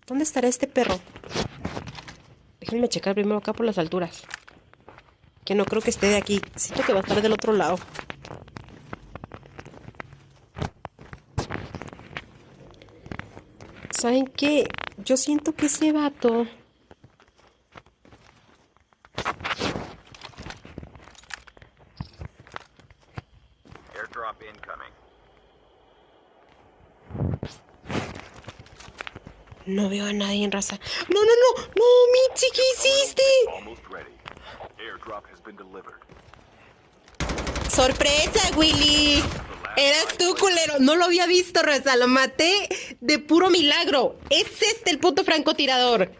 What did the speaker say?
¿Dónde estará este perro? Déjenme checar primero acá por las alturas. Que no creo que esté de aquí. Siento que va a estar del otro lado. ¿Saben qué? Yo siento que ese vato... Airdrop incoming. No veo a nadie en raza. ¡No, no, no! ¡No, Mitzi! ¿Qué hiciste? Almost ready. Airdrop has been delivered. ¡Sorpresa, Willy! Eras tú, culero. No lo había visto, raza. Lo maté de puro milagro. Es este el puto francotirador.